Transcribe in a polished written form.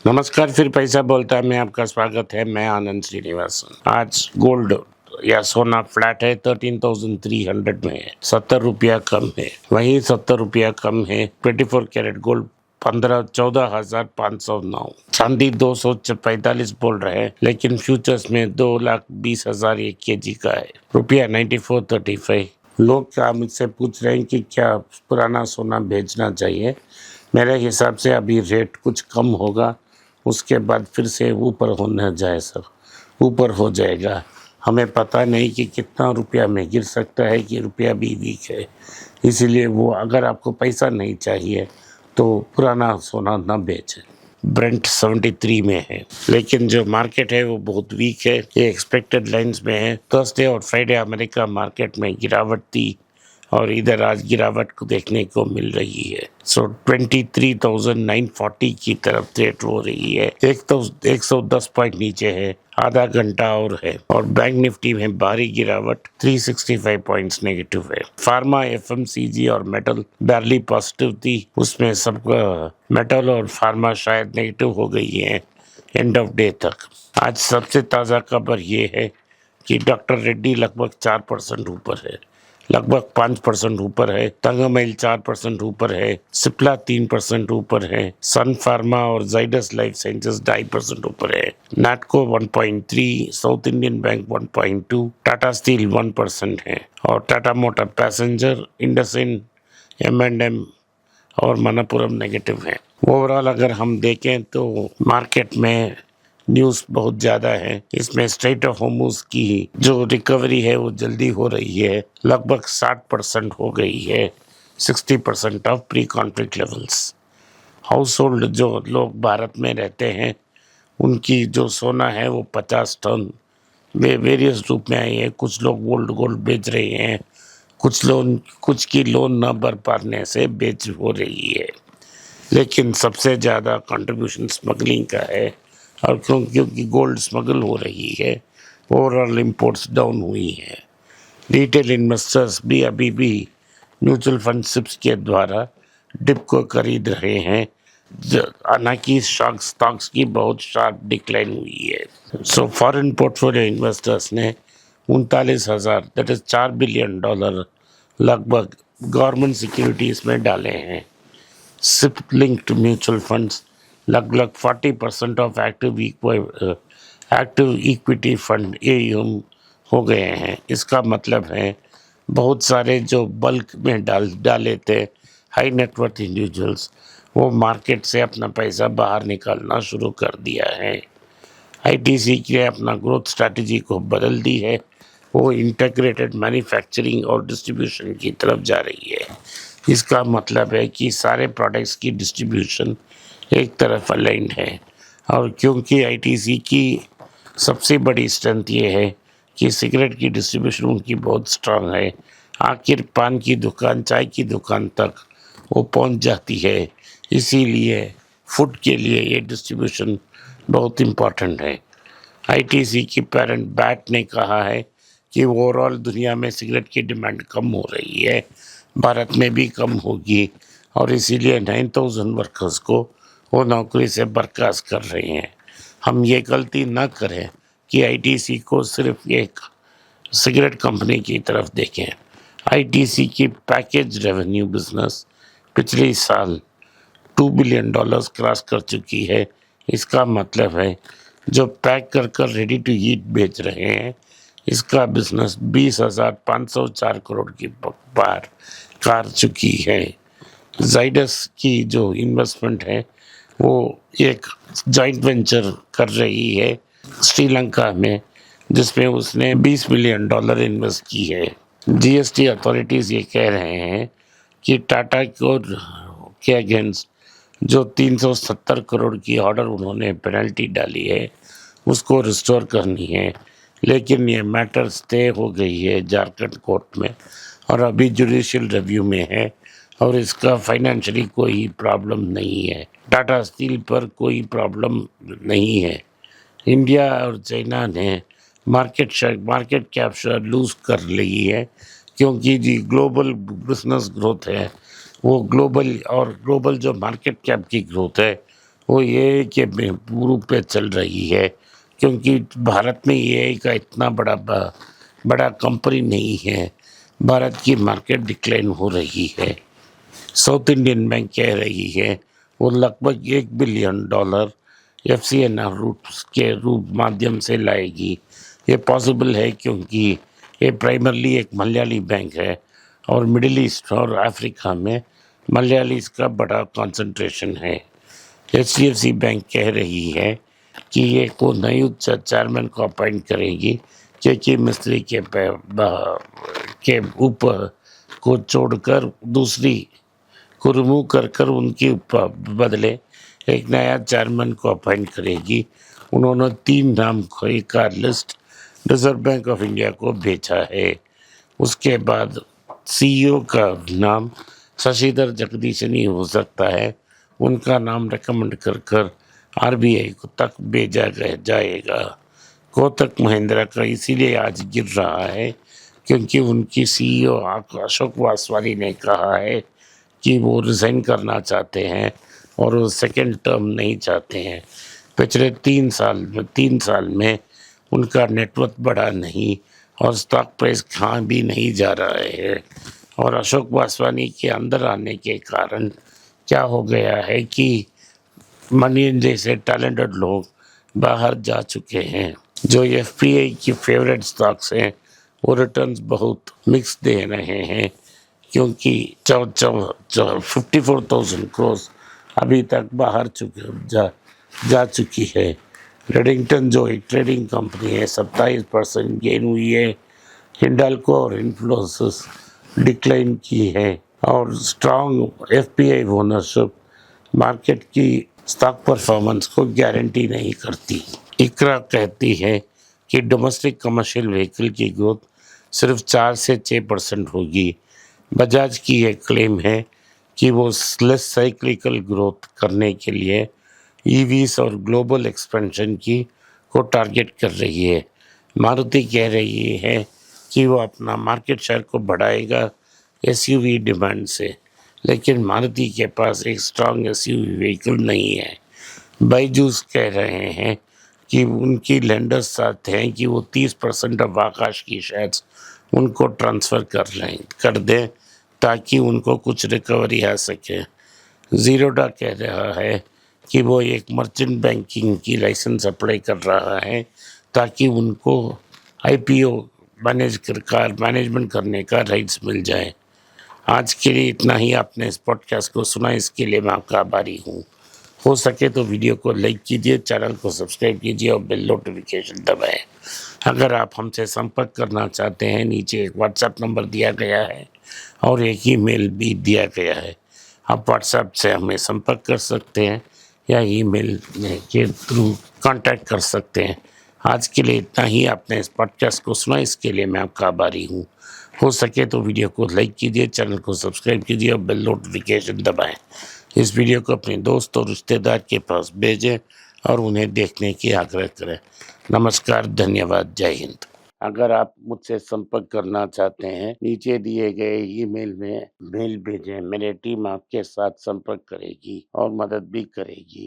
नमस्कार, फिर पैसा बोलता है में आपका स्वागत है। मैं आनंद श्रीनिवासन। आज गोल्ड या सोना फ्लैट है 13,300 में है, 70 रुपया कम है। वहीं 70 रुपया कम है 24 कैरेट गोल्ड 14,509। चांदी 245 बोल रहे हैं, लेकिन फ्यूचर्स में 2,20,000 एक केजी का है। रुपया 94.35। लोग क्या मुझसे पूछ रहे हैं कि क्या पुराना सोना बेचना चाहिए। मेरे हिसाब से अभी रेट कुछ कम होगा, उसके बाद फिर से ऊपर होना जाए, सब ऊपर हो जाएगा। हमें पता नहीं कि कितना रुपया में गिर सकता है, कि रुपया भी वीक है। इसीलिए वो अगर आपको पैसा नहीं चाहिए तो पुराना सोना ना बेचें। ब्रेंट 73 में है, लेकिन जो मार्केट है वो बहुत वीक है। ये एक्सपेक्टेड लाइंस में है। थर्सडे और फ्राइडे अमेरिका मार्केट में गिरावट थी और इधर आज गिरावट को देखने को मिल रही है। 23,940 की तरफ ट्रेड हो रही है। 110 पॉइंट नीचे है, आधा घंटा और है। और बैंक निफ्टी में भारी गिरावट 365 पॉइंट्स नेगेटिव है। फार्मा, एफएमसीजी और मेटल बैरली पॉजिटिव थी, उसमें सब मेटल और फार्मा शायद नेगेटिव हो गई है एंड ऑफ डे तक। आज सबसे ताज़ा खबर ये है कि डॉक्टर रेड्डी लगभग 4% ऊपर है, लगभग 5% ऊपर है। तंगमैल 4% ऊपर है। सिप्ला 3% ऊपर है। सन फार्मा और जाइडस लाइफ साइंसेस 2.5% ऊपर है। नाटको 1.3, south Indian bank 1.2, Tata steel 1% है। और Tata motor passenger, IndusInd, M&M और मनपुरम नेगेटिव है। ओवरऑल अगर हम देखें तो मार्केट में न्यूज़ बहुत ज़्यादा है। इसमें स्ट्रेट ऑफ होर्मुज़ की जो रिकवरी है वो जल्दी हो रही है, लगभग 60% हो गई है, 60% of pre conflict levels. House hold जो लोग भारत में रहते हैं उनकी जो सोना है वो 50 टन वे वेरियस रूप में आई है। कुछ लोग गोल्ड बेच रहे हैं, कुछ की लोन न भर पाने से बेच हो रही है। लेकिन सबसे ज़्यादा कंट्रीब्यूशन स्मगलिंग का है, और क्योंकि गोल्ड स्मगल हो रही है, ओवरऑल इंपोर्ट्स डाउन हुई हैं। रिटेल इन्वेस्टर्स भी अभी भी म्यूचुअल फंड सिप्स के द्वारा डिप को खरीद रहे हैं। हालांकि स्टॉक्स की बहुत शार्प डिक्लाइन हुई है। सो फॉरेन पोर्टफोलियो इन्वेस्टर्स ने 39,000 दैट इज $4 बिलियन लगभग गवर्नमेंट सिक्योरिटीज़ में डाले हैं। सिप लिंक्ड म्यूचुअल फंड्स लगभग 40% of active equity fund AUM हो गए हैं। इसका मतलब है बहुत सारे जो बल्क में डाले थे हाई नेटवर्थ इंडिविजुअल्स, वो मार्केट से अपना पैसा बाहर निकालना शुरू कर दिया है। ITC ने अपना ग्रोथ स्ट्रैटेजी को बदल दी है। वो इंटीग्रेटेड मैन्युफैक्चरिंग और डिस्ट्रीब्यूशन की तरफ जा रही है। इसका मतलब है कि सारे प्रोडक्ट्स की डिस्ट्रीब्यूशन एक तरफ अलाइंड है। और क्योंकि ITC की सबसे बड़ी स्ट्रेंथ ये है कि सिगरेट की डिस्ट्रीब्यूशन उनकी बहुत स्ट्रांग है। आखिर पान की दुकान, चाय की दुकान तक वो पहुंच जाती है। इसीलिए फूड के लिए ये डिस्ट्रीब्यूशन बहुत इम्पॉर्टेंट है। ITC की पेरेंट बैट ने कहा है कि ओवरऑल दुनिया में सिगरेट की डिमांड कम हो रही है, भारत में भी कम होगी, और इसीलिए 9,000 वर्कर्स को वो नौकरी से बर्खास्त कर रहे हैं। हम ये गलती न करें कि ITC को सिर्फ एक सिगरेट कंपनी की तरफ देखें। ITC की पैकेज रेवेन्यू बिजनेस पिछले साल $2 बिलियन क्रॉस कर चुकी है। इसका मतलब है जो पैक कर रेडी टू ईट बेच रहे हैं, इसका बिजनेस 20,504 करोड़ की पार कर चुकी है। जाइडस की जो इन्वेस्टमेंट है वो एक जॉइंट वेंचर कर रही है श्रीलंका में, जिसमें उसने $20 मिलियन इन्वेस्ट की है। GST अथॉरिटीज़ ये कह रहे हैं कि टाटा के अगेंस्ट जो 370 करोड़ की ऑर्डर उन्होंने पेनल्टी डाली है उसको रिस्टोर करनी है। लेकिन ये मैटर स्टे हो गई है झारखंड कोर्ट में और अभी जुडिशियल रिव्यू में है, और इसका फाइनेंशियली कोई प्रॉब्लम नहीं है। टाटा स्टील पर कोई प्रॉब्लम नहीं है। इंडिया और चाइना ने मार्केट कैप शेयर लूज कर ली है, क्योंकि जी ग्लोबल बिजनेस ग्रोथ है वो ग्लोबल जो मार्केट कैप की ग्रोथ है वो ये है कि पूर्व पे चल रही है, क्योंकि भारत में एआई का इतना बड़ा कंपनी नहीं है। भारत की मार्केट डिक्लाइन हो रही है। साउथ इंडियन बैंक कह रही है वो लगभग $1 बिलियन एफसीएनआर रूट के रूप माध्यम से लाएगी। ये पॉसिबल है क्योंकि ये प्राइमरली एक मलयाली बैंक है और मिडिल ईस्ट और अफ्रीका में मलयालीज का बड़ा कंसंट्रेशन है। एचडीएफसी बैंक कह रही है कि ये को नई चेयरमैन को अपॉइंट करेगी, क्योंकि मिस्त्री के ऊपर को छोड़कर दूसरी को रिमूव कर उनके बदले एक नया चेयरमैन को अपॉइंट करेगी। उन्होंने 3 नाम का list reserve bank of India को भेजा है। उसके बाद सीईओ का नाम शशिधर जगदीशन ही हो सकता है। उनका नाम रिकमेंड कर आरबीआई को तक भेजा जाएगा। कोटक महिंद्रा का इसीलिए आज गिर रहा है क्योंकि उनकी सीईओ अशोक वासवानी ने कहा है कि वो रिज़ाइन करना चाहते हैं और वो सेकेंड टर्म नहीं चाहते हैं। पिछले 3 साल में उनका नेटवर्थ बढ़ा नहीं और स्टॉक प्राइस कहाँ भी नहीं जा रहा है। और अशोक वासवानी के अंदर आने के कारण क्या हो गया है कि मनी जैसे टैलेंटेड लोग बाहर जा चुके हैं। जो एफपीआई की फेवरेट स्टॉक्स हैं वो रिटर्न्स बहुत मिक्स दे रहे हैं, क्योंकि 54,000 करोड़ अभी तक बाहर जा चुकी है। रेडिंगटन जो एक ट्रेडिंग कंपनी है 27% गेन हुई है। हिंडाल्को और इन्फ्लोसिस डिक्लाइन की है और स्ट्रॉन्ग एफपीआई ओनरशिप मार्केट की स्टॉक परफॉर्मेंस को गारंटी नहीं करती। इकरा कहती है कि डोमेस्टिक कमर्शियल व्हीकल की ग्रोथ सिर्फ 4 से 6% होगी। बजाज की यह क्लेम है कि वो लेस साइक्लिकल ग्रोथ करने के लिए ईवीज और ग्लोबल एक्सपेंशन को टारगेट कर रही है। मारुति कह रही है कि वो अपना मार्केट शेयर को बढ़ाएगा एसयूवी डिमांड से, लेकिन मारुति के पास एक स्ट्रॉन्ग एसयूवी व्हीकल नहीं है। बायजूस कह रहे हैं कि उनकी लेंडर्स चाहते हैं कि वो 30% ऑफ आकाश की शेयर्स उनको ट्रांसफ़र कर दें ताकि उनको कुछ रिकवरी आ सके। ज़ीरोडा कह रहा है कि वो एक मर्चेंट बैंकिंग की लाइसेंस अप्लाई कर रहा है ताकि उनको आईपीओ मैनेजमेंट करने का राइट्स मिल जाए। आज के लिए इतना ही। आपने इस पॉडकास्ट को सुना, इसके लिए मैं आपका आभारी हूँ। हो सके तो वीडियो को लाइक कीजिए, चैनल को सब्सक्राइब कीजिए और बेल नोटिफिकेशन दबाएं। अगर आप हमसे संपर्क करना चाहते हैं, नीचे एक व्हाट्सएप नंबर दिया गया है और एक ईमेल भी दिया गया है। आप व्हाट्सएप से हमें संपर्क कर सकते हैं या ईमेल के थ्रू कांटेक्ट कर सकते हैं। आज के लिए इतना ही। आपने इस पॉडकास्ट को सुना, इसके लिए मैं आपका आभारी हूँ। हो सके तो वीडियो को लाइक कीजिए, चैनल को सब्सक्राइब कीजिए और बेल नोटिफिकेशन दबाएं। इस वीडियो को अपने दोस्त और रिश्तेदार के पास भेजें और उन्हें देखने की आग्रह करें। नमस्कार, धन्यवाद, जय हिंद। अगर आप मुझसे संपर्क करना चाहते हैं, नीचे दिए गए ईमेल में मेल भेजें। मेरी टीम आपके साथ संपर्क करेगी और मदद भी करेगी।